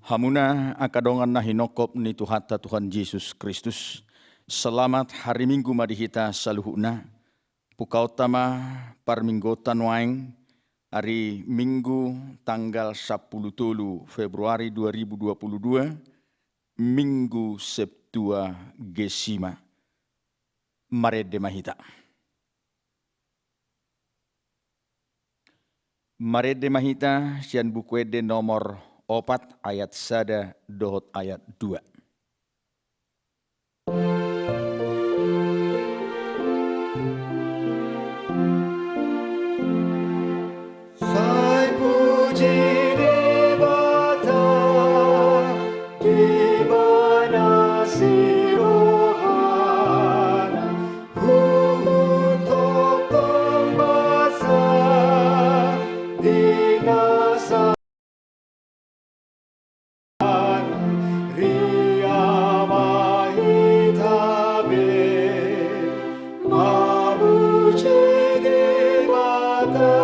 Hamuna akadongan na hinokop ni Tuhata Tuhan Yesus Kristus. Selamat hari Minggu madihita saluhuna. Pukau tama parminggotan waing hari Minggu tanggal 10 Februari 2022 Minggu Septua Gesima. Marede mahita. Marede mahita sian bukuede nomor 4 ayat 1 dohot ayat 2. Sai puji di bata di mana sirohana untuk tembasa di nasa ria mahitabe mabuji di bata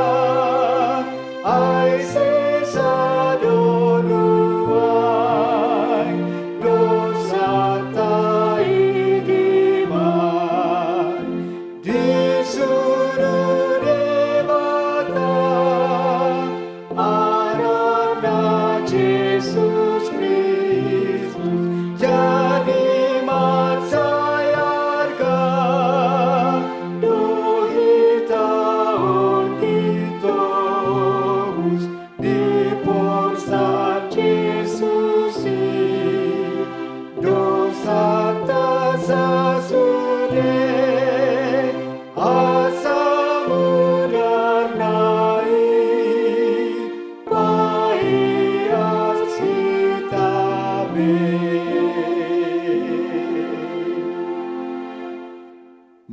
ai sesa donuai dosa tai diman disuruh debata anaknya Yesus Kristus jadi matsayarga dohita ontitobus di porsa Yesus dosa tasa sude asa mudar nai paias sitabe.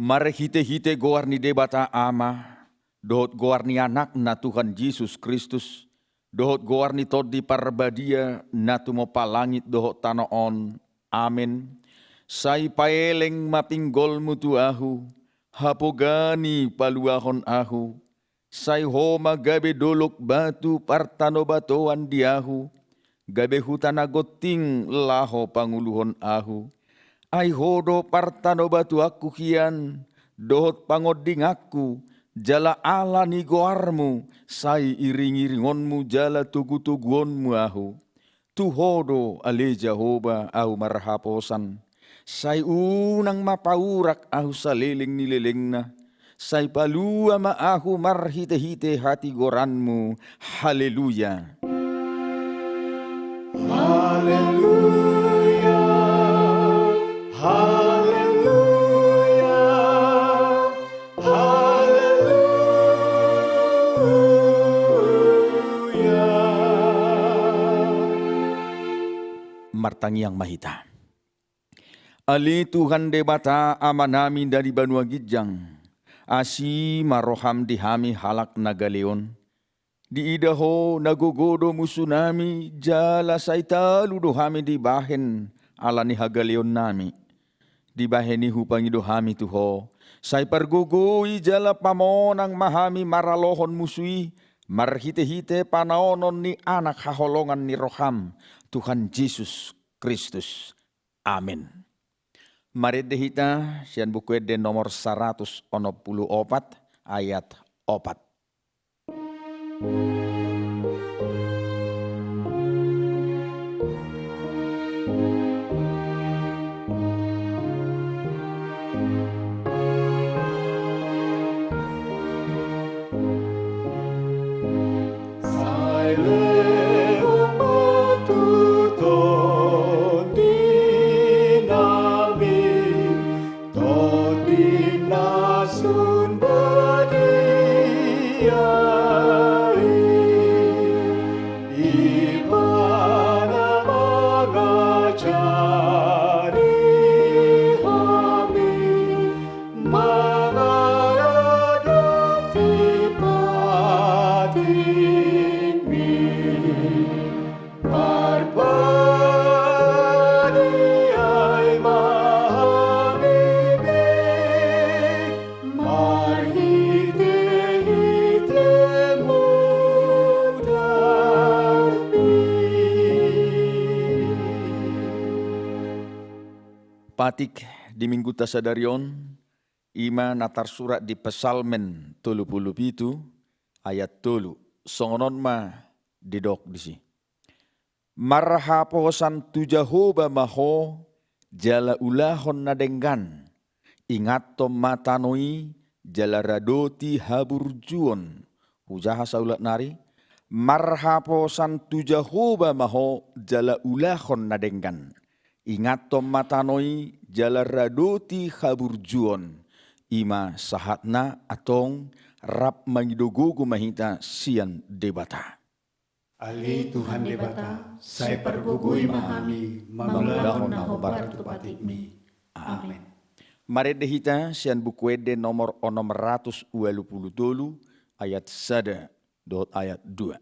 Mare hite-hite goar ni debata ama, dohot goar ni anak na Tuhan Yesus Kristus, dohot goar ni tod di parbadia na tumopa langit dohot tanoon. Amin. Sai paeleng mapinggol mutu ahu, hapogani paluahon ahu, sai homa gabe dolok batu partano batoan diahu, gabe hutan agoting laho panguluhon ahu. Ai hodo partano batu aku kian, dohot pangoding aku, jala ala ni goarmu, sai iring-iringonmu jala tugu-tuguonmu ahu. Tu hodo ale Jehovah ahu marhaposan, sai unang mapaurak ahu saliling nilelengna, sai palua ma ahu marhite-hite hati goranmu. Haleluya. Haleluya, haleluya, haleluya. Martangi yang mahita. Ali Tuhan debata amanami dari Banua Gijang, asi maroham dihami halak nagaleon. Di idaho nagogodo musunami, jala saitalu dohami di bahen alani hagaleon nami. Di baheni hupangido hami tuho, sai pargugui jala pamonang mahami maralohon musui, marhite-hite panaonon ni anak haholongan ni roham, Tuhan Yesus Kristus. Amin. Mari dehita sian buku ede nomor 104 ayat 4. Sai leong matuton dinaming ton dinasun badiai patik di minggu tasadarion, ima natar surat di Pesalmen 37 ayat 3. Songonon ma didok disi. Marhaposan tu Jahoba maho jala ulahon nadenggan. Ingat tom matanoi jala radoti haburjuon. Hujaha saulat nari. Marhaposan tu Jahoba maho jala ulahon nadenggan. Ingat tom matanoi jala radoti haburjuon. Ima sahatna atong rap mangidogogo mahita sian debata. Ali Tuhan debata, saya pergugui mahami, mamulahon na hobar tu patikmi. Amin. Mari dehita sian buku ede nomor 622 ayat 1 dot ayat 2.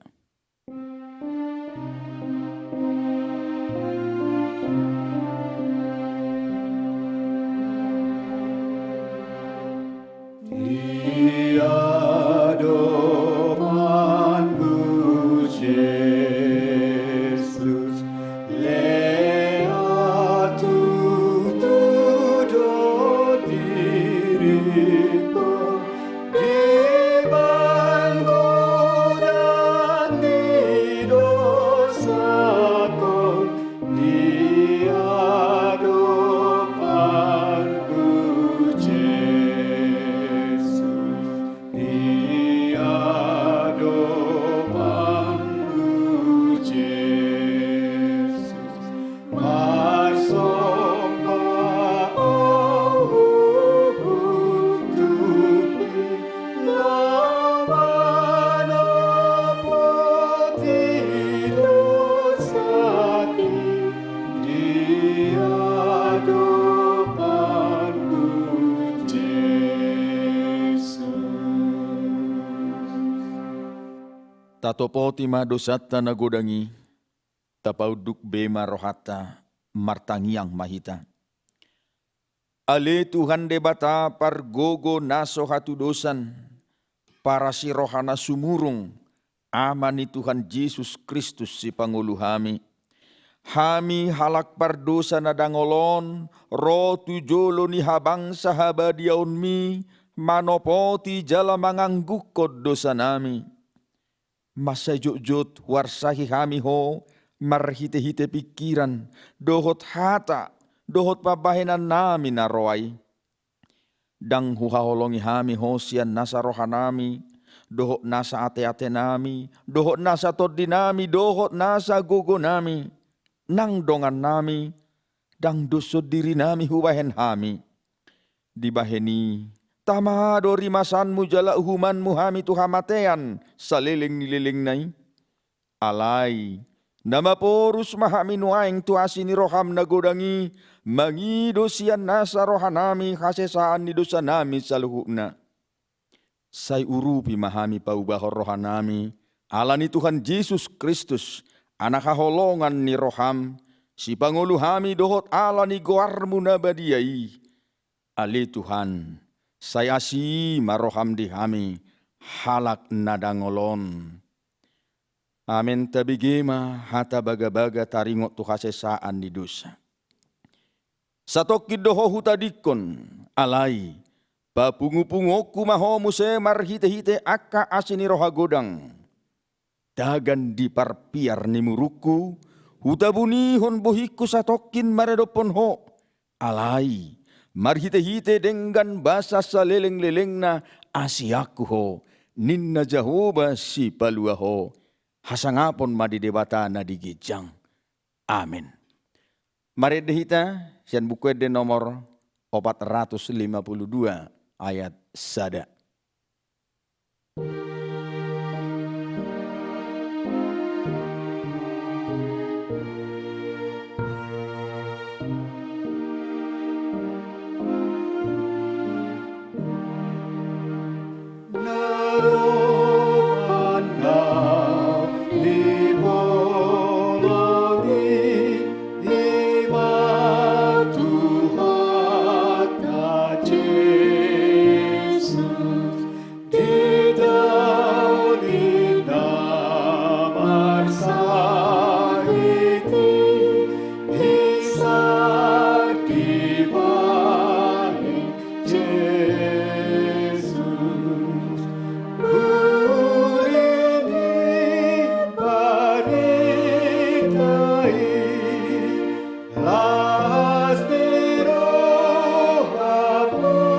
Tatopo tima dosata nagodangi, tapauduk bema rohata, martangiang mahita. Ale Tuhan debata pargogo naso hatu dosan, para si rohana sumurung, amani Tuhan Yesus Kristus si pangulu hami. Hami halak pardosa nadangolon, ro tujolo ni habang sahabadiaon mi, manopoti jala manganggukod dosa nami. Masa jut warsahi hami ho, marhite-hite pikiran, dohot hata, dohot pabahenan nami naroai. Dang huhaholongi hami ho sian nasa rohanami, dohot nasa ate-ate nami, dohot nasa toddi nami, dohot nasa gogo nami. Nang dongan nami, dang dosod diri nami hubahen hami. Dibaheni, tamado rimasanmu jala uhumanmu hami tuhamatean saliling-liling nai. Alai, nama porus mahami nuaing tuasini roham nagodangi, mangido sian nasa rohanami hasesaan ni dosa nami saluhukna. Say urupi mahami paubahor rohanami, alani Tuhan Yesus Kristus, anak haholongan ni roham, si pangulu hami dohot alani goarmu nabadiai. Ali Tuhan, saya si maroham di hami, halak nadangolon. Amin tabigema hata baga-baga taringot tu hasesaan di dosa. Satokid doho hutadikon, alai, papungu-pungoku maho muse marhite-hite akka asini roha godang. Dagan di parpiar ni muruku, hutabunihon bohiku satokin maredopon ho, alai. Marhite-hite dengan basa saleleng-leleng na asiaku ho, ninna Jahoba si palua ho, hasangapon madidebata na digijang. Amin. Mari dehita, sian buku de nomor 452 ayat 1. Di las nero apoloni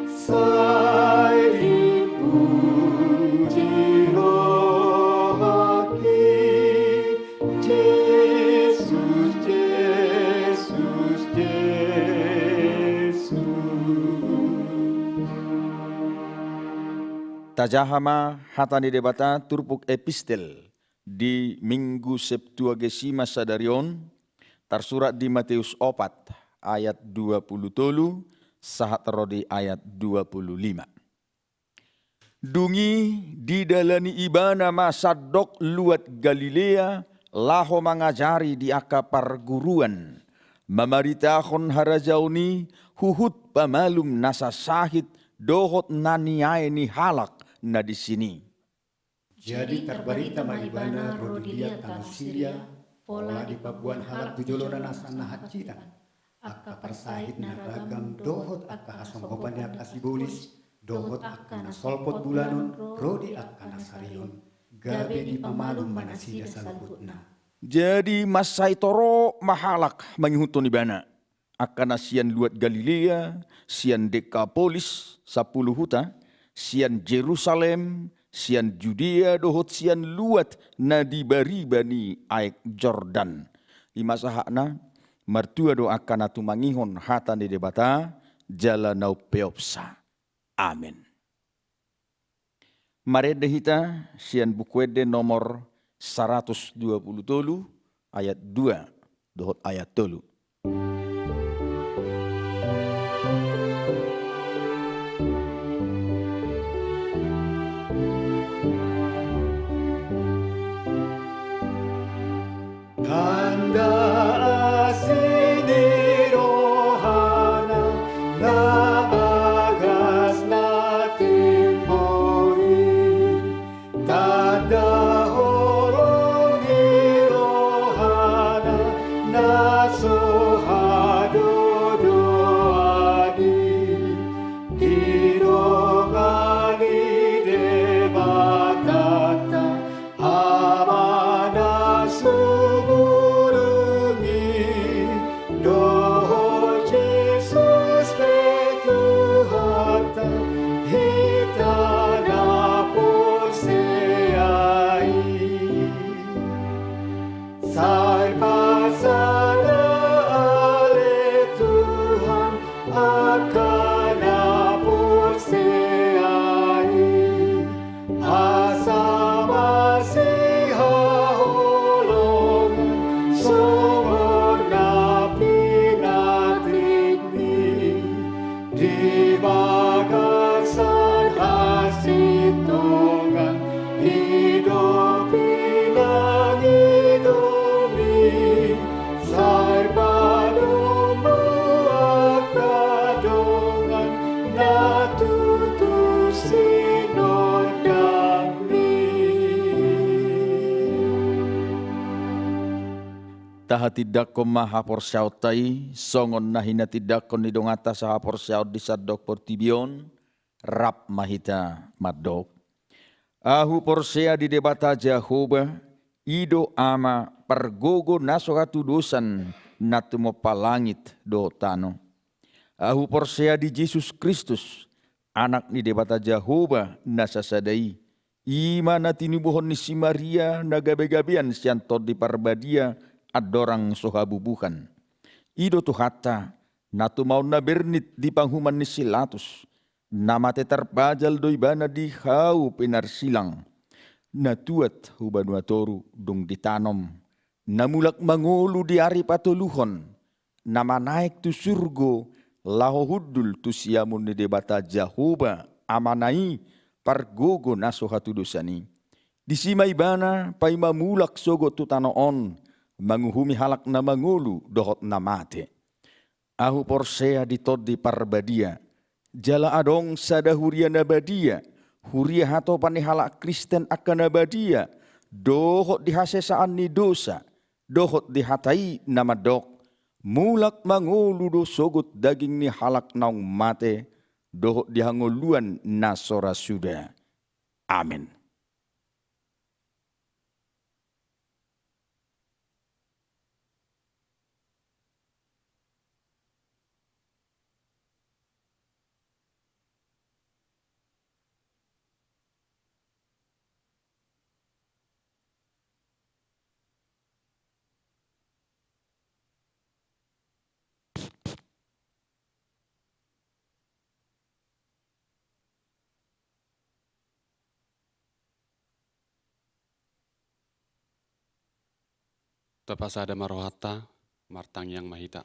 sai dipuji rohaki Yesus Yesus Yesus. Tajahama hatani debata turpuk epistel di Minggu Septuagesima Sadarion tersurat di Matius 4 ayat 20 sahat rodi ayat 25. Dungi didalani ibana masadok luat Galilea laho mangajari di aka perguruan mamaritahon harajauni huhut pamalum nasa sahid dohot naniai ni halak na di sini. Jadi terberita maribana rodilia tanah Syria, pola di pabuan halak tujoloran asana hacitan. Akka persahid na ragam dohot akka hasongkopan aka sibulis, dohot akka na solpot bulanon, rodi akka na sarion. Gabe di pamalum manasida salubutna. Jadi masai toro mahalak mangihutun ibana. Akana sian luat Galilea, sian Dekapolis, 10 huta, sian Jerusalem, sian Judea dohot sian luat nadi baribani aik Jordan. Lima sahakna mertua doakan atu mangihon hatan di debata jalanau peopsa. Amin. Marede hita sian bukuede nomor 120 ayat 2 dohot ayat 3. Tanda asini rohana na bagas na timboi. Tanda horong ni rohana na sohado doadi. Dirogani debatata amana sumurungi doh Jesus betuhata hitana poseai sai pasana ale Tuhan akan poseai asa masih holongan songon napi natrikni di bagasan hasitongan hidup bilang hidupi sai padumu akadongan natutusin Taha tidak ko mahapor syautai, songon nahina tidak ko nidongata sahapor syaut di sadok portibion, rap mahita madok. Ahu porsea di debata Jehovah, ido ama pergogo nasohatu dosan natumo palangit do tano. Ahu porsea di Yesus Kristus, anak ni debata Jehovah nasasadai. Ima natinibuhon ni si Maria nagabe-gabean siantod di parbadia adorang sohabubuhan. Ido tu hatta natu mau na bernit di panghuman ni silatus. Namate terpajal doibana di hau penarsilang. Natuat hubanuatoru dung ditanom. Namulak mangulu di ari patuluhon. Nama naik tu surgo laho hudul tu siamun ni debata Jehovah amanai pargogo nasohatu dosani. Disimai bana pai mamulak sogo tu tanoon. Manguhumi halak na mangulu dohot na mate. Ahu porsea ditod di parbadia. Jala adong sada huria nabadia. Huria hato pani halak Kristen akan nabadia. Dohot dihasesaan ni dosa. Dohot dihatai nama dok. Mulak mangulu do sogut daging ni halak naung mate. Dohot dihanguluan nasora suda. Amin. Tapasada marohata, martang yang mahita.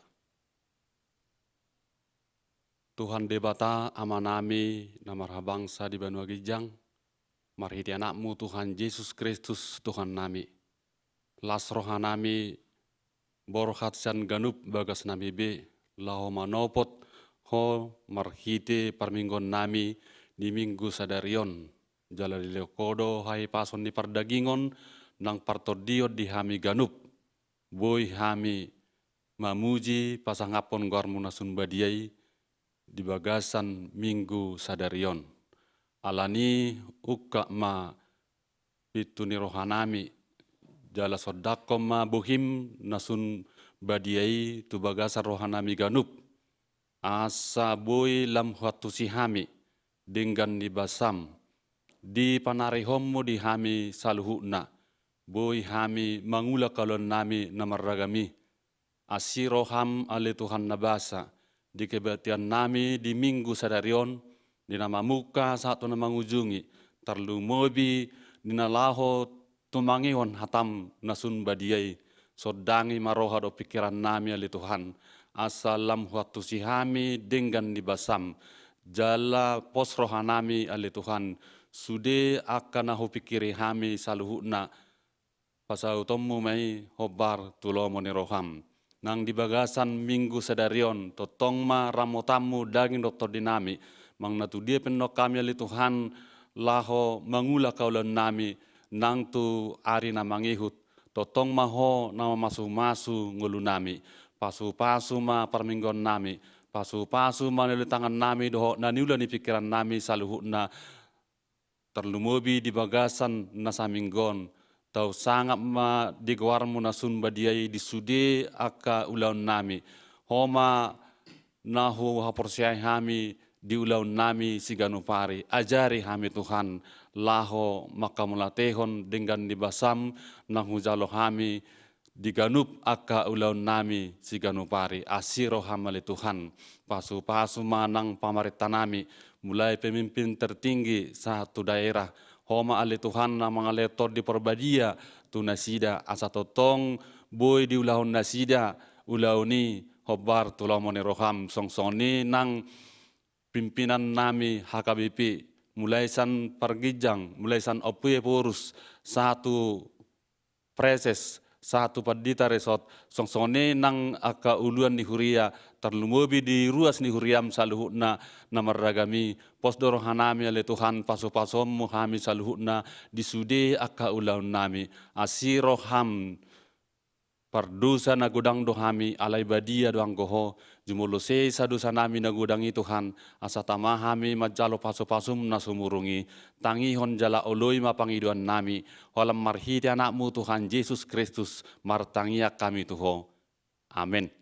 Tuhan debata amanami namar bangsa di Banua Gijang, marhiti anakmu Tuhan Yesus Kristus Tuhan nami. Las rohanami borhat san ganup bagas nami be, laho manopot ho marhiti parminggon nami di minggu sadarion. Jala di leokodo hai pason di pardagingon, nang partodio di hami ganup. Boy hami mamuji pasangapon gormu nasun badiai di bagasan minggu sadarion. Alani ukka ma pituni rohanami jala sodakom ma buhim nasun badiai tu bagasan rohanami ganup. Asa boy lam huatu sihami dengan di basam di panarihommu di hami saluhuna. Boy hami mangula kalon nami namaragami. Asiroham ale Tuhan nabasa. Di kebatian nami di minggu sadarion. Di nama muka satu nama ngunjungi. Terlumobi di nalaho tumangihon hatam nasun badiai. Sodangi maroha do pikiran nami ale Tuhan. Asalam huatu sihami dengan dibasam. Jala pos rohanami ale Tuhan. Sude akan aku pikiri hami saluhuna. Pasal tomu mai hobar tulomo ni roham. Nang di bagasan minggu sadarion, totong ma ramotamu daging doktor dinami. Mang natu dia penok kami ali Tuhan laho mangula kaulan nami. Nang tu ari na mangihut, totong ma ho nama masu-masu ngulu nami. Pasu-pasu ma parminggon nami. Pasu-pasu ma nili tangan nami doho naniula ni pikiran nami saluhuna. Terlumubi di bagasan nasaminggon. Tau sangat ma digawarmu nasun badiai di sude aka ulaun nami. Homa nahu haporsiai hami di ulaun nami siganupari. Ajari hami Tuhan laho makamulatehon dengan dibasam nahu jalo hami diganup aka ulaun nami siganupari. Asiro hamali Tuhan. Pasu-pasu manang pamarita nami. Mulai pemimpin tertinggi satu daerah. Homa ale Tuhan na mga letor di perbadia tu nasida asa totong boy di ulahon nasida ulauni hobar tulamon roham songsoni nang pimpinan nami HKBP mulai san pergijang mulai san opuye porus satu preses satu padita resort songsoni nang aka uluan di huria terlumubi di ruas ni huriam saluhuna namaragami posdoro hanami ale Tuhan paso-pasom muhami saluhuna di sude aka ulaun nami asiro ham pardusa na gudang dohami alai badia doang goho jumulose sadusa nami na gudangi Tuhan asa tamahami majalo paso-pasum na sumurungi tangihon jala oloi mapangiduan nami holam marhiti anakmu Tuhan Yesus Kristus martangia kami Tuho amin.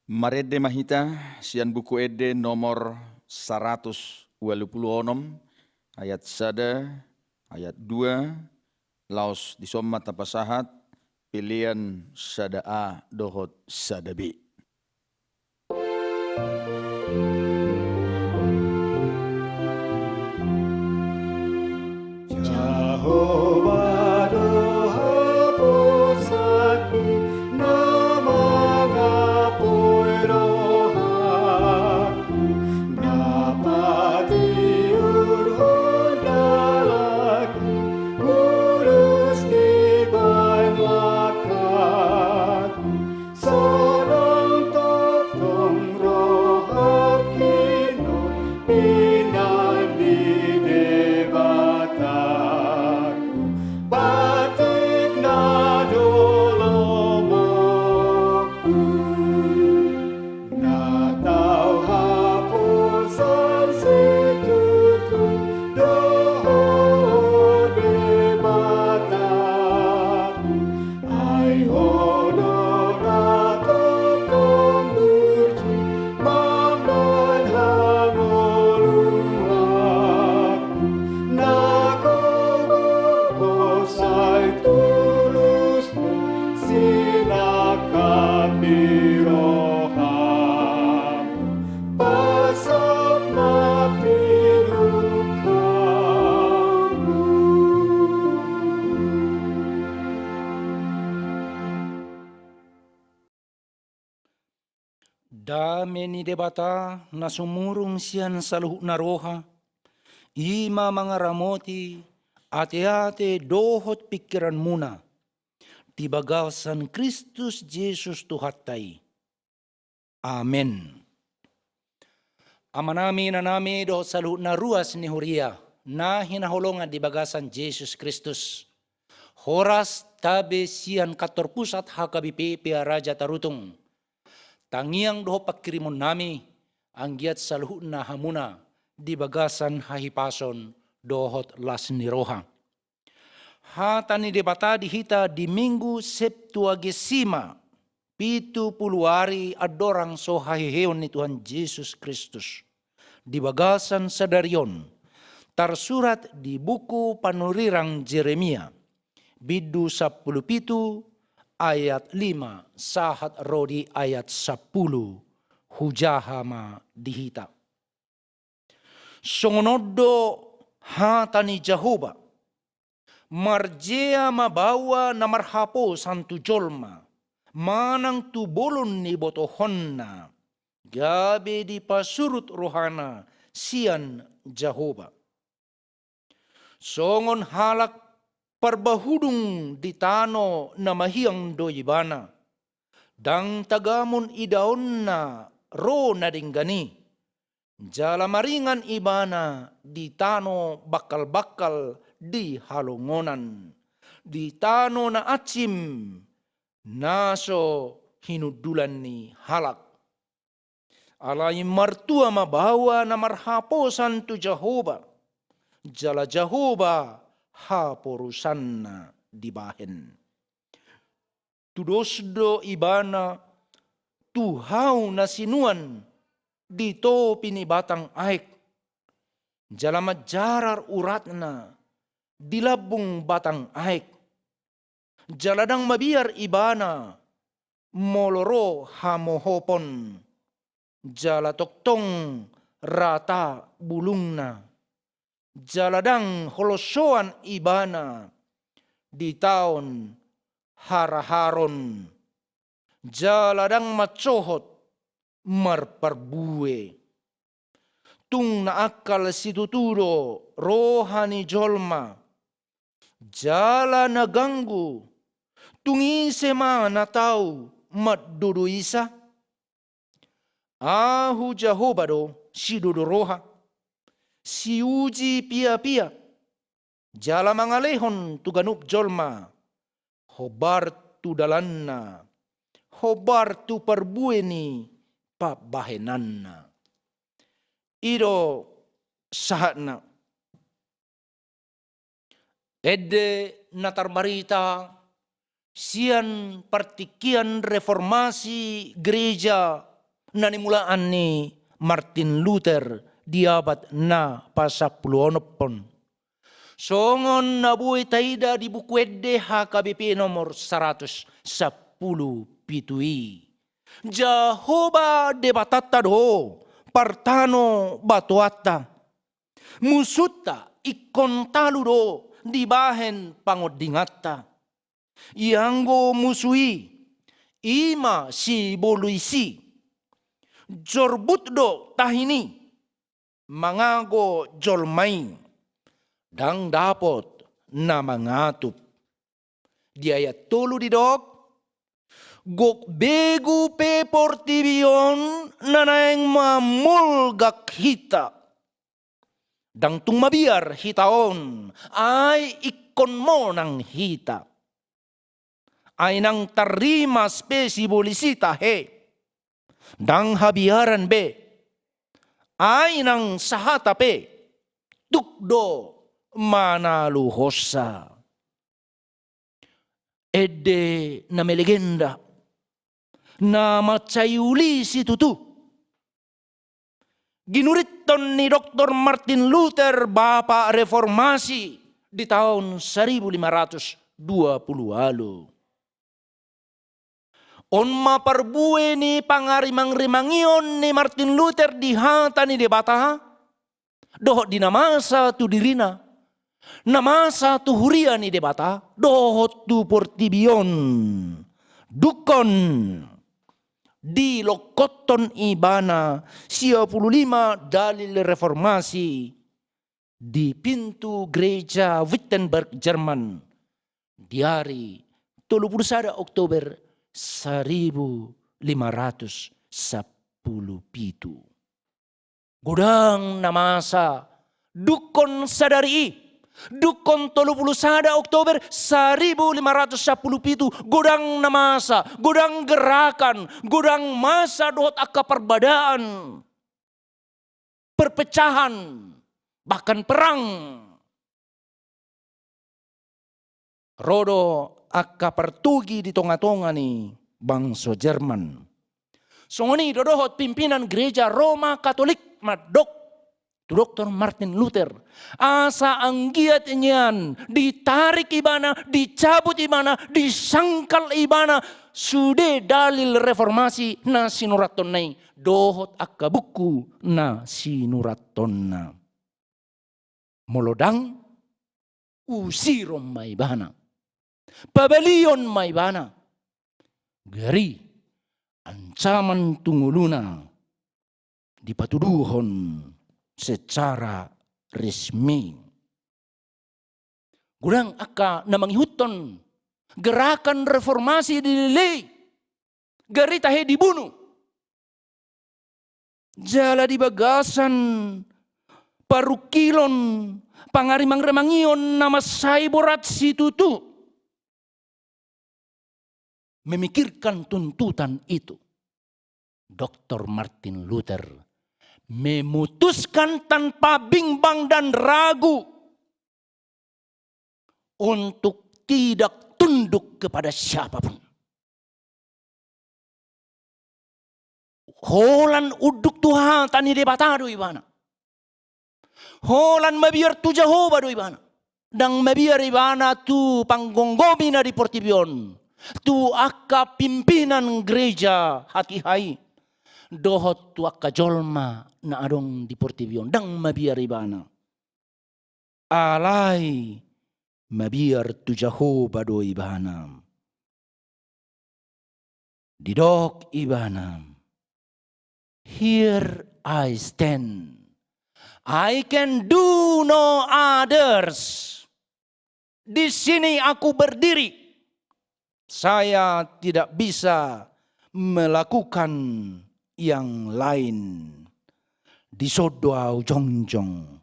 Marede mahita sian buku ede nomor 126 ayat 1 ayat 2 laos disomma tapasahat pilihan sada A dohot sada B. Jehovah doha posaki namagapoy rohaku napatiur hodalaki urus di banwakaku sorong totong rohaku Dame ni debata na sumurong siyan sa luhuk na roha. Ima mga ramoti, ate-ate dohot pikiran muna. Tibagasan Kristus Jesus tuhatay. Amen. Ama namin na nami dohot sa luhuk na ruas ni Huria, na hinahulungan di bagasan Jesus Kristus. Horas tabi siyan katorpusat hakabipi pia raja tarutung. Tangiang doho pakirimon nami, ang giat sa luhuk na hamuna, di bagasan hahipason dohot las niroha. Hata ni debata dihita di Minggu Septuagesima, 70 hari adorang so hahiheon ni Tuhan Yesus Kristus. Di bagasan sa daryon, tersurat di buku panurirang Jeremia, bidu 17 ayat 5, sahat rodi ayat 10, hujahama dihita. Songonodo hata ni Jehovah, marjea mabawa na marhapo santu jolma, manang tubolon ni botohonna, gabe di pasurut rohana sian Jehovah. Songon halak parbahudung di tano na mahiyang doibana, dang tagamon idaon na ro na dinggani, jala maringan ibana di tano bakal-bakal di halungonan, di tano na atsim naso hinudulan ni halak. Alay martua mabawa na marhaposan tu Jehovah, jala Jehovah haporusan na dibahen. Tudosdo ibana tuhaw na sinuan dito pinibatang aik. Jalamat jarar urat na dilabong batang aik. Jaladang mabiyar ibana moloro hamohopon. Jalatoktong rata bulung na. Jaladang holosoan ibana di taon haraharon. Jaladang matsohot marparbue. Tung naakal situtudo rohani jolma. Jala naganggu. Tungisema na tau matduduisa. Ahu Jehovah do si dudoroha. Si uji pia-pia, jala mangalehon tu ganup jolma, hobar tu dalanna, hobar tu parbueni pabahenanna. Iro sahatna. Ede natar barita, sian partikian reformasi gereja nanimulaan ni Martin Luther, di abad na pasapuluonopon. Songon nabuhi taida di buku ede HKBP nomor 110 pitui. Jehovah debatata do, partano batuata. Musuta ikon talu do, dibahen pangodingata. Ianggo musui, ima si boluisi. Jorbut do tahini. Mangago jolmay, dang dapot na mangatup. Di ayat 3 di dok, gok begu pe portibion nanayang mamulgak hita. Dang tung mabiar hitaon, ay ikon mo ng hita. Ay nang tarima spesi bolisita he, dang habiaran be. Ay nang sahatape, tukdo manaluhosa. Ede na may legenda na matsayuli si tutu. Ginuriton ni Dr. Martin Luther bapa reformasi di tahun 1520. On maparbue ni pangarimang-rimangion ni Martin Luther di hata ni debata. Dohot di namasa tu dirina. Namasa tu huria ni debata. Dohot tu portibion. Dukon. di Lokoton Ibana 55 dalil reformasi di pintu gereja Wittenberg, Jerman di hari 31 Oktober 1517. Gudang namasa dukon sadari dukon 31 Oktober 1517 gudang namasa, gudang gerakan, gudang masa dohot akka perbadaan, perpecahan, bahkan perang. Rodo akka pertugi di tonga-tonga ni bangsa Jerman. Songoni dodohot pimpinan gereja Roma Katolik madok Dr. Martin Luther. Asa anggiat niyan ditarik ibana, dicabut ibana, disangkal ibana. Sude dalil reformasi na sinuraton nai. Dohot akka buku na sinuraton na. Molodang usirom maibana. Pabalion maibana. Gari ancaman tunguluna dipatuduhon secara resmi. Gudang akka na manghihuton gerakan reformasi dililay. Gari tahe dibunuh. Jala di bagasan parukilon pangarimang-remangion nama saiborat situtu. Memikirkan tuntutan itu. Dr. Martin Luther memutuskan tanpa bimbang dan ragu untuk tidak tunduk kepada siapapun. Holan uduk Tuhan tani debatado ibana. Holan mabiar tu Jehovah do ibana. Dang mabiar ibana tu panggonggomi na di Portibion. Tu akka pimpinan gereja hati hai. Dohot tu akka jolma na adong di Portibion. Dang mabiar ibana. Alay mabiar tu Jehovah do ibana. Didok ibana. Here I stand. I can do no others. Di sini aku berdiri. Saya tidak bisa melakukan yang lain. Di sodoau jongjong.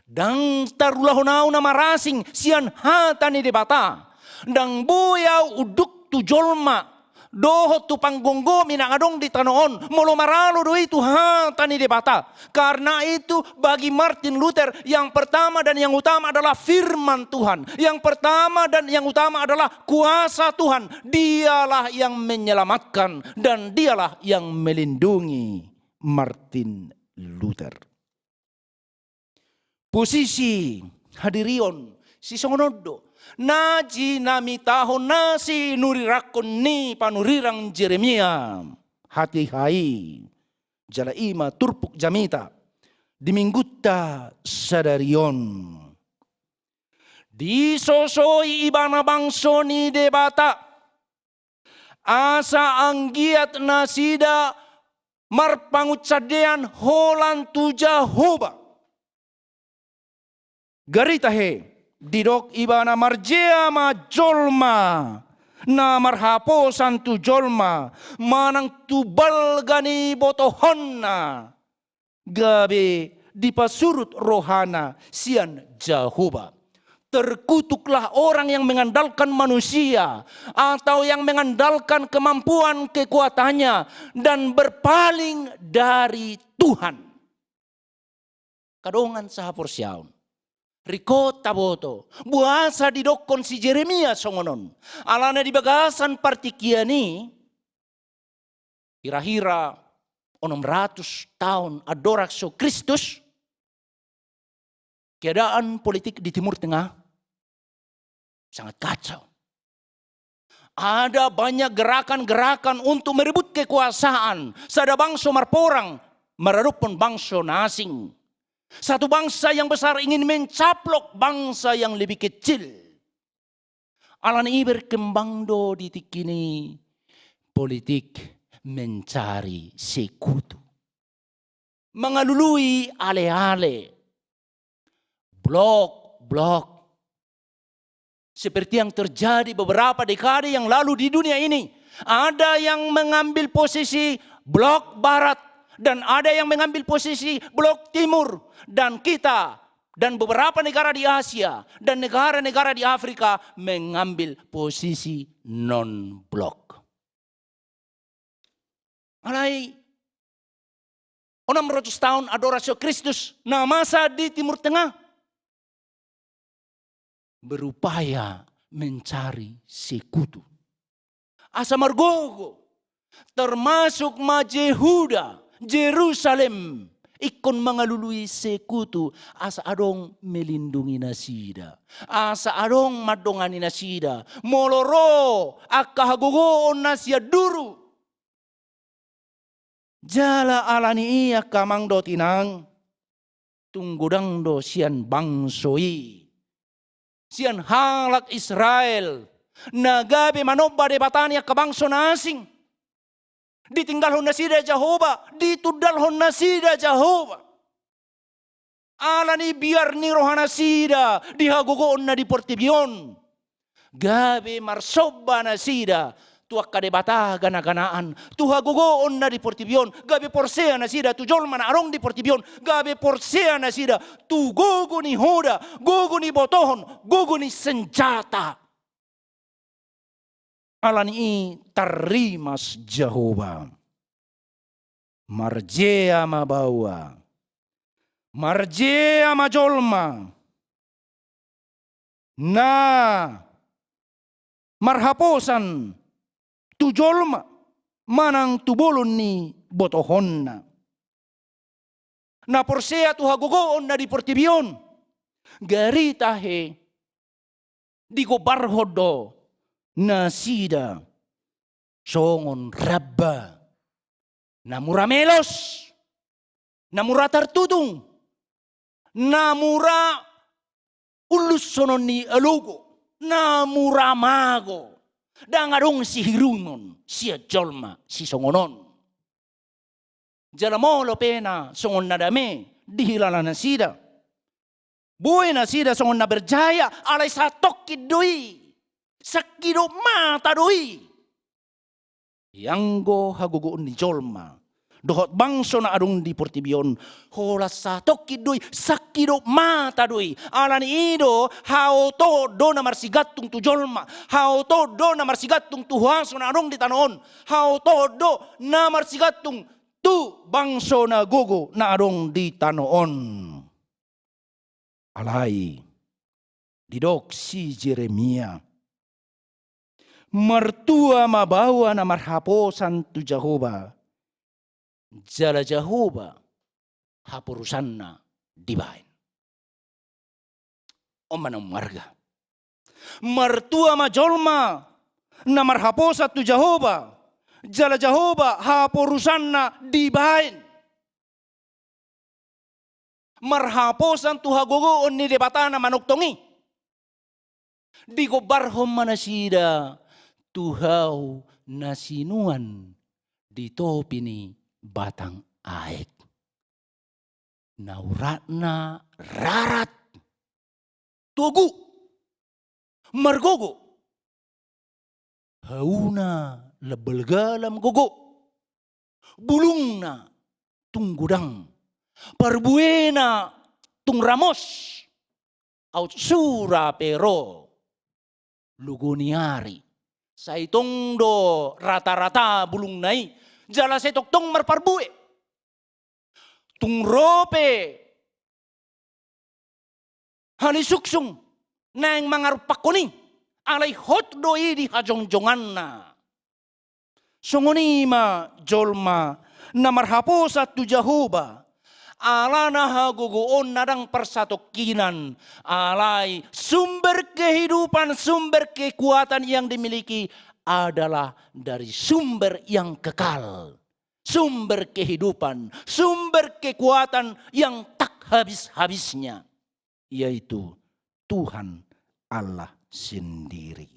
Dang tarulahonau na marasing sian hatani debata. Dang buyau uduk tu jolma. Dohot tu panggonggomi na adong di tanoon. Molo maralo do itu hatani debata. Karena itu bagi Martin Luther yang pertama dan yang utama adalah firman Tuhan. Yang pertama dan yang utama adalah kuasa Tuhan. Dialah yang menyelamatkan dan dialah yang melindungi Martin Luther. Posisi hadirion si songonodo. Naji nami tahun nasi nurirakon ni panurirang Jeremia. Hati hai. Jala ima turpuk jamita. Dimingguta sadarion. Disosoi ibana bangso ni debata. Asa anggiat nasida marpangutsadean holan tu Jehovah. Garitahe. Didok ibana marjea ma jolma na marhaposan tu jolma manang tubal gani botohonna gabe dipasurut rohana sian Jehovah. Terkutuklah orang yang mengandalkan manusia atau yang mengandalkan kemampuan kekuatannya dan berpaling dari Tuhan. Kadongan sahapor siaun. Riko taboto. Buasa didokon si Jeremia songonon. Alana di bagasan partikiani. Kira-kira 600 tahun adorakso Kristus. Keadaan politik di Timur Tengah sangat kacau. Ada banyak gerakan-gerakan untuk merebut kekuasaan. Sada bangsa marporang meredupkan bangsa asing. Satu bangsa yang besar ingin mencaplok bangsa yang lebih kecil. Alan iber kembang do di tikini politik mencari sekutu. Mengalului ale-ale, blok-blok. Seperti yang terjadi beberapa dekade yang lalu di dunia ini. Ada yang mengambil posisi blok barat dan ada yang mengambil posisi blok timur. Dan kita dan beberapa negara di Asia dan negara-negara di Afrika mengambil posisi non-blok. Alai 600 tahun adorasi Kristus na masa di Timur Tengah berupaya mencari sekutu. Asa margogo termasuk Majehuda, Jerusalem ikon mengalului sekutu asa adong melindungi nasida. Asa adong madongani nasida. Moloro akahagogoon nasya duru. Jala alani iya kamang do tinang tunggudang do sian bangsoi. Sian halak Israel. Nagabi manobba de batania kabangso na asing. Ditinggalhon na sida Jehovah. Ditudalhon na sida Jehovah. Alani biar ni rohana sida. Dihagogoon na di portibyon. Gabi marsobba na sida. Tuak kadebata gana-ganaan. Tuha gogoon na di portibyon. Gabi porsea na sida. Tu jolma na arong di portibyon. Gabi porsea na sida. Tu gogo ni hoda. Gogo ni botohon. Gogo ni senjata. Alani tarimas Jehovah. Marjea mabawa. Marjea majolma. Na marhaposan tujolma manang tubolon ni botohon na. Na porsea tuhagogoon na di portibyon. Garitahe di gobarhodo na sida songon rabba. Na muramelos. Na mura tartudong. Na mura ulus sonon ni alugo. Na mura mago. Dangarong si hirungon, siya jolma, si songonon. Jalamolo pena, songon na dami, dihilala na sida. Buhay na sida, songon na berjaya, alay sa tokid doi. Sakido mata doi. Yanggo hagugoon ni jolma. Dohot bangso na adong di portibyon. Hola sa tokid doi, sakido mata doi. Alani ido, hao to do na marsigatong tu jolma. Hao to do na marsigatong tu huaso na adong di tanoon. Hao to do na marsigatong tu bangso na gugo na adong di tanoon. Alay, didok si Jeremia. Mertua mabawa na marhaposan tu Jehovah. Jala Jehovah hapurusan na dibain. O manang marga. Mertua majolma na marhaposa tu Jehovah. Jala Jehovah hapurusan na dibain. Marhaposan tu hagogoon ni debata na manuktongi. Di gobarhom manasida tuhaw nasinuan di topi ni batang aek. Nauratna rarat. Tugu. Margogo. Hauna lebelgalam gogo. Bulungna tunggudang. Parbuena tung ramos. Out sura pero. Luguniari. Sa itong do rata-rata bulung nai. Jala sa toktong marparbue. Tung rope. Halisuksong. Nang mga rupak ko ni. Alay hot doi di hajong-jongan na. Sungunima jolma. Na marhapos at tu Jehovah. Ala na hagugoon na dang persatokinan. Alay sumber kehidupan, sumber kekuatan yang dimiliki adalah dari sumber yang kekal. Sumber kehidupan, sumber kekuatan yang tak habis-habisnya. Yaitu Tuhan Allah sendiri.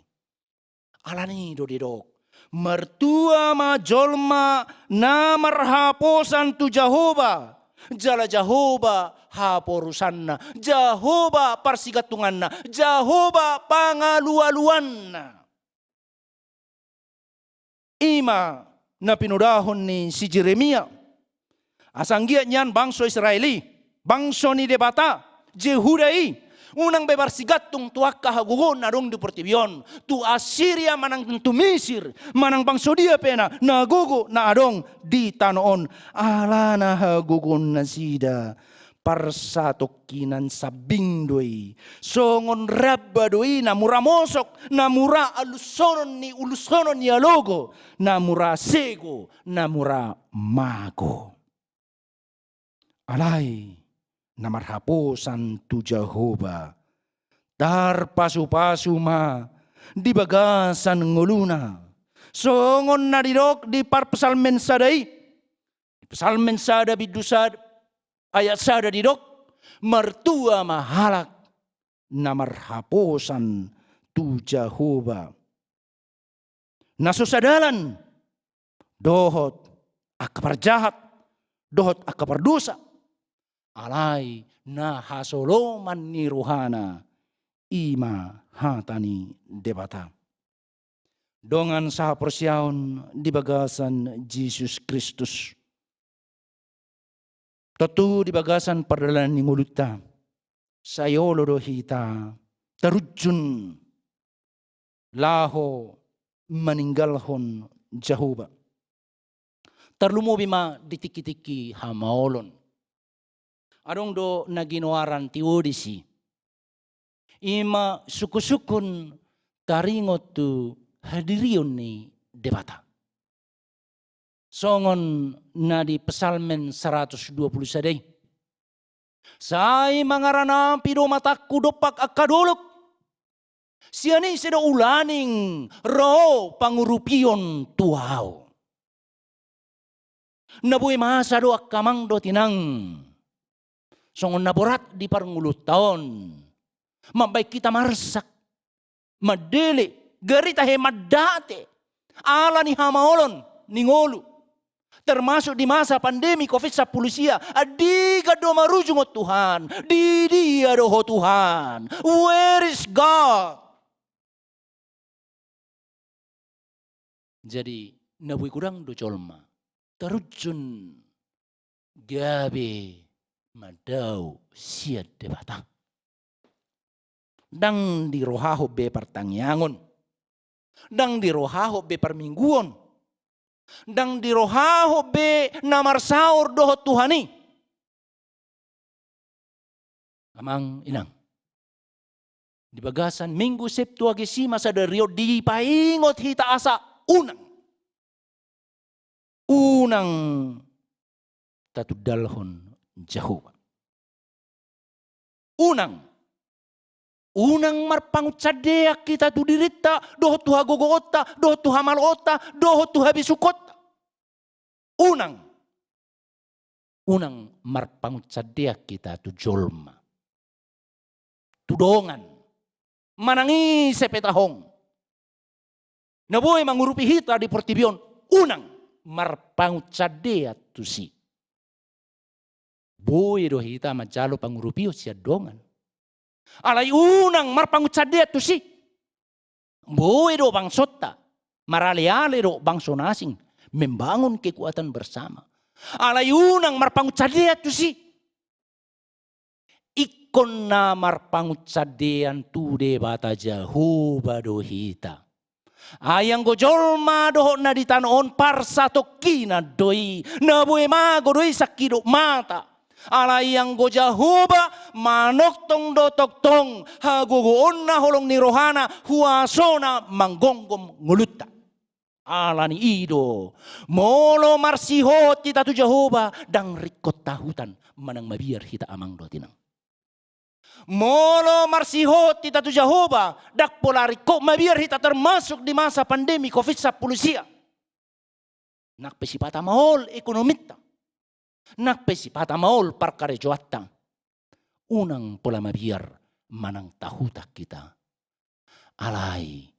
Alani dodidok. Mertua ma jolma na marhaposan tu Jehovah. Jala Jehovah haporusanna. Jehovah parsigatunganna. Jehovah pangalualuanna. Ima na pinudahon ni si Jeremia. Asanggia nyan bangso Israeli. Bangso ni debata. Jehudai. Unang bebarsigatong tuak kahagugon na rong di portibyon. Tu Assyria manang tu Misir. Manang bangso dia pena. Nagugo na adong di tanoon. Ala na hagugon na sida. Parsatokinan sa bingdoy. Songon rabadoy na mura mosok. Na mura alusonon ni ulusonon ni alogo. Na mura sego. Na mura mago. Alay. Na marhaposan tu Jehovah. Dar pasu-pasu ma di bagasan nguluna. Songon na dirok di parpesalmen sadai. Pesalmen sada bidusad ayat sada dirok. Mertua mahalak na marhaposan tu Jehovah. Nasusadalan dohot akapar jahat. Dohot akapar dosa. Alay na hasoloman ni rohana ima hatani debata. Dongan sa persyaon di bagasan Jesus Kristus. Tatu di bagasan perdalan ni nguluta. Sayolo dohita terujun laho meninggalhon Jehovah. Terlumo bima ditiki-tiki hamaolon. Adong do naginawaran ti Odisi. Ima suku-sukun taringot tu hadirion ni debata. Songon na di pesalmen 120 sadai. Say mangarana pido matakku dopak akadolok. Siani sedo ulaning roh pangurupion tuaw. Nabuhi masa do akamang do tinang. Songon naborat di parngulut taon. Mabay kita marsak. Madili. Garita he madate. Ala ni hamaolon. Ningolu. Termasuk di masa pandemi COVID-19. Adi gado marujung o Tuhan. Di dia doho Tuhan. Where is God? Jadi nabuhi kurang do colma. Terujun. Gabi. Madau siad debata. Dang di rohaho be pertangyangon. Dang di rohaho be permingguon. Dang di rohaho be namar saur doho Tuhani. Amang inang. Di bagasan minggu Septuagesima sa dario di paingot hita asa unang. Unang tatudalhon Jehovah. Unang marpangucadeak kita tu dirita, doho tuha gogoota, doho tuha malota, doho tuha bisukota. Unang marpangucadeak kita tu jolma. Tudongan. Manangi sepetahong. Nabuhay mangurupi hita di portibyon. Unang marpangucadeak tu si. Boy do hita majalo pangurupio siya dongan. Alay unang marpangucadeak tu si. Boy do bangsota. Marale-ale do bangso nasing. Membangun kekuatan bersama. Alay unang marpangucadeak tu si. Ikon na marpangucadean tu de bata Jehovah do hita. Ayang gojolma doho na ditanoon parsato kina doi. Nabuhe mago doi sakido mata. Alayang go Jehovah manoktong do toktong. Hagugoon na holong ni rohana. Huasona manggonggom nguluta. Ala ni ido. Molo marsihot kita tu Jehovah. Dang rikot tahutan. Manang mabiyar hita amang do tinang. Molo marsihot kita tu Jehovah. Dak polariko mabiyar hita termasuk di masa pandemi COVID-19. Nakpesipata mahol ekonomita. Nakpesipata mahol parkarejoatang. Unang pola mabiyar manang tahutak kita. Alay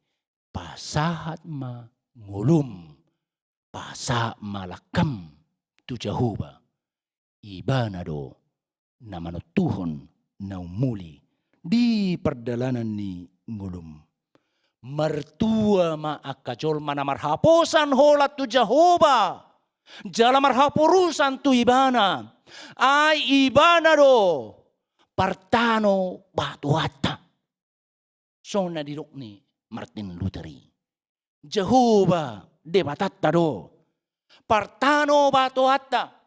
pasahat ma ngulum pasa malakam tu Jehovah ibanado na manutuhon na umuli di perdalanan ni ngulum. Mertua maakajol mana marhaposan holat tu Jehovah. Jala marhapurusan tu ibana. Ay ibana do. Partano batuata. So nadirok ni Martin Lutheri. Jehovah debatatta do. Partano batuata.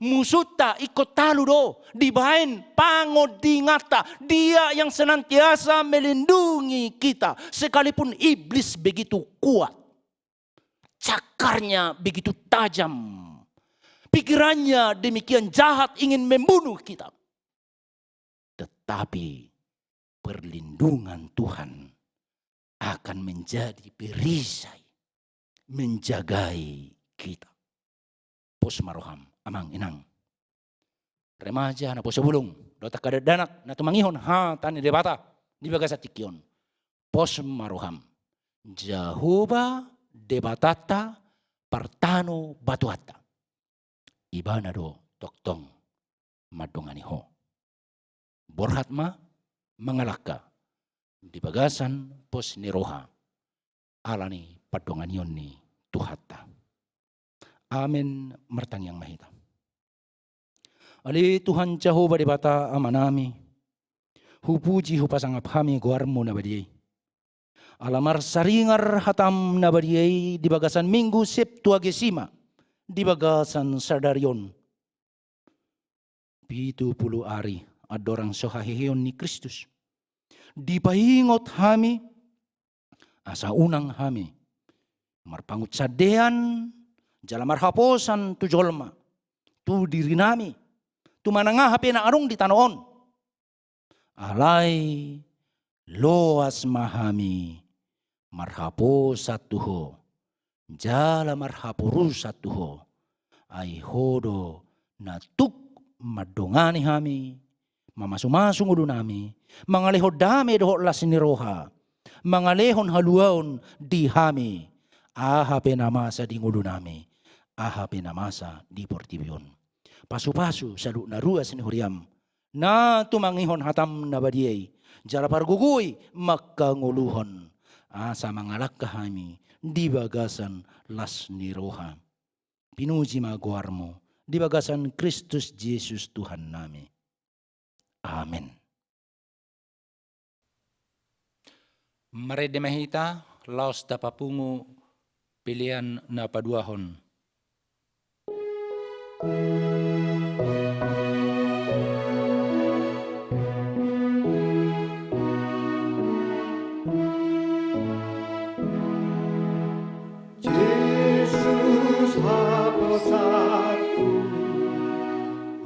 Musuta ikut talu do. Dibain pangodingata. Dia yang senantiasa melindungi kita. Sekalipun iblis begitu kuat. Cakarnya begitu tajam. Pikirannya demikian jahat ingin membunuh kita. Tetapi perlindungan Tuhan akan menjadi perisai. Menjagai kita. Pos maroham. Amang inang remaja na po sa bulong dota kadadanak na tumangihon ha tani debata di baga sa tikyon pos maruham Jehovah debatata partano batuata ibana do toktong madonganiho borhat ma mangalaka di bagasan pos ni roha alani padonganion ni tuhata. Amin martang yang mahita. Ali Tuhan Jehovah debata amanami. Hupuji hupasangap kami guarmu na badiyay. Alamar saringar hatam na badiyay di bagasan Minggu Septuagesima. Di bagasan Sardaryon. 70 ari adorang sohahiyon ni Kristus. Di pahingot kami asa unang kami. Marpangut sadean jala marhaposan tu jolma, tu diri nami, tu manangahapi na arong di tanoon. Alay, loas mahami, marhaposat tuho, jala marhapurusat tuho, ay hodo na tuk madongani hami, mamasu-masung ulo nami, mga leho dami doho las ni roha, mga lehon haluaon di hami, ahape namasa di ngulo nami, ahape namasa di portibyon. Pasu-pasu salu na ruas ni Huriam, na tumangihon hatam na badiyay, jala parguguy makanguluhon, asa mga lakkahami, di bagasan las ni roha. Pinuji maguar mo, di bagasan Kristus Jesus Tuhan nami. Amen. Mare demahita, laos tapapungu pilihan na paduahon. Yesus haposatku,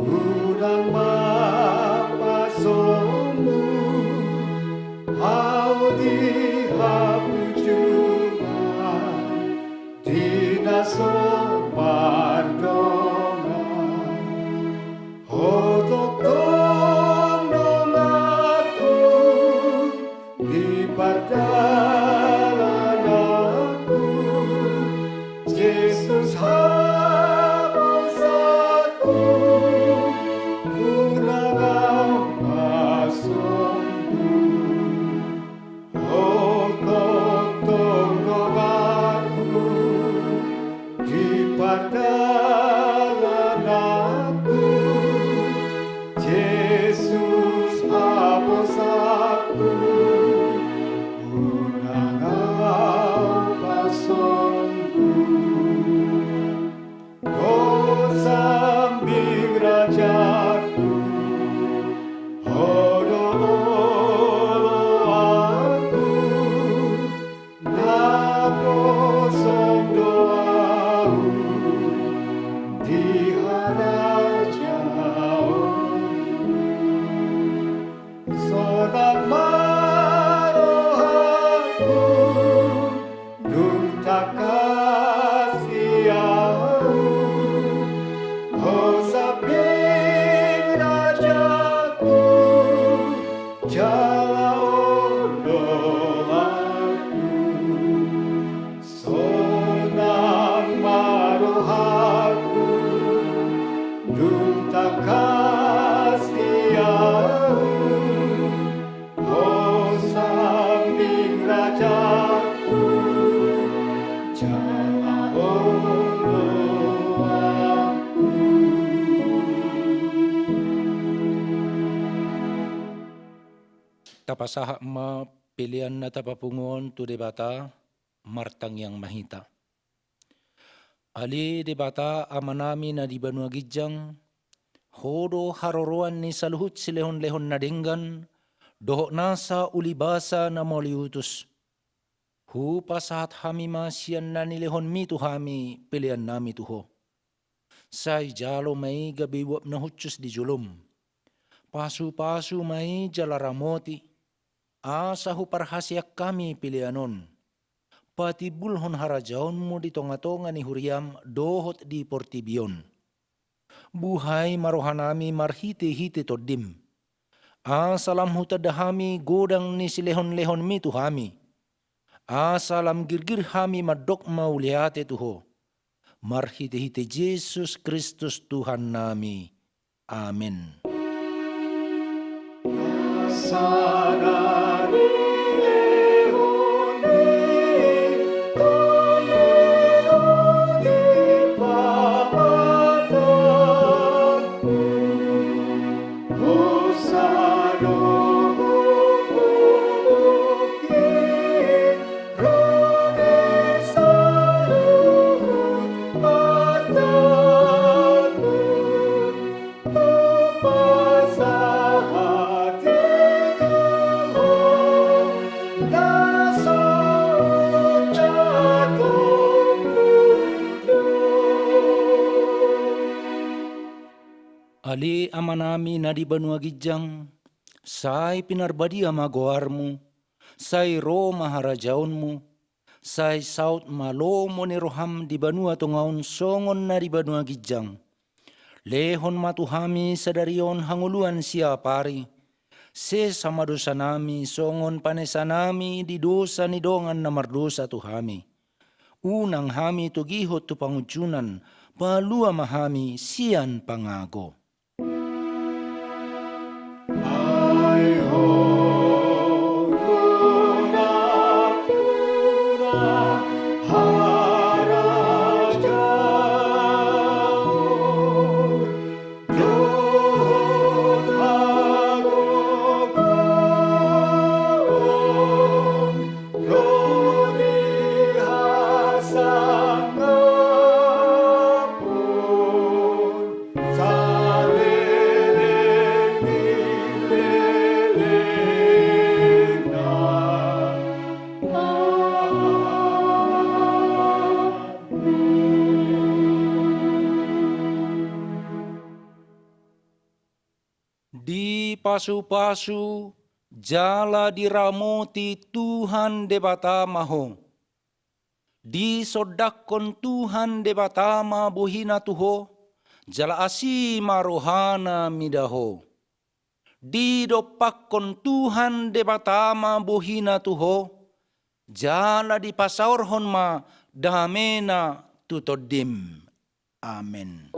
unang mapasommu, haudi hapujungan, dinaso pardongan, hototong nomaku, di pardalan aku, Yesus haposatku, unang mapasommu, hototong nomaku, di pardalan aku, Yesus haposatku, unang mapasommu. O sambing rajaku, hodolo aku, naposong doamu, di harajaonmu. Sonang marohaku, dung takasiau, o sabing rajaku, jala olo aku. Tapasaha ma pilihan na tapapungon tu debata martang yang mahita. Ali debata amanami na di Banua Gijang, hodo haroroan ni saluhut silehon-lehon na denggan, dohok nasa ulibasa na moliutus. Hupa saat hami masian na nilehon mi tu hami pilihan nami tuho. Say jalo may gabiwap na hutsus di julum. Pasu-pasu may jalaramoti. Asa huparhasyak kami pilihanon. Pati bulhon harajaon mo di tonga-tonga ni huriam dohot di portibion. Buhay marohanami marhite-hite todim. Asalam hutadahami godang ni silehon-lehon mi tuhami. Asalam girgir hami madok mauliate tuho. Marhite-hite Yesus Kristus Tuhan nami. Amin. Ali amanami na di Banua Gijang, say pinarbadia magoarmu, say ro maharajaonmu, say saut malomo ni roham di Banua Tungaon songon na di Banua Gijang. Lehon matuhami sadarion hanguluan siapari, se sama dosa nami songon panesanami di dosa ni dongan na mardosa tuhami. Unang hami tugihot tu pangujunan, palua mahami sian pangago. Di pasu-pasu jala diramoti Tuhan debata maho. Di sodakon Tuhan debata ma buhina tuho, jala asi marohana midaho. Di dopakon Tuhan debata ma buhina tuho, jala di pasaorhon ma damena tutodim. Amen.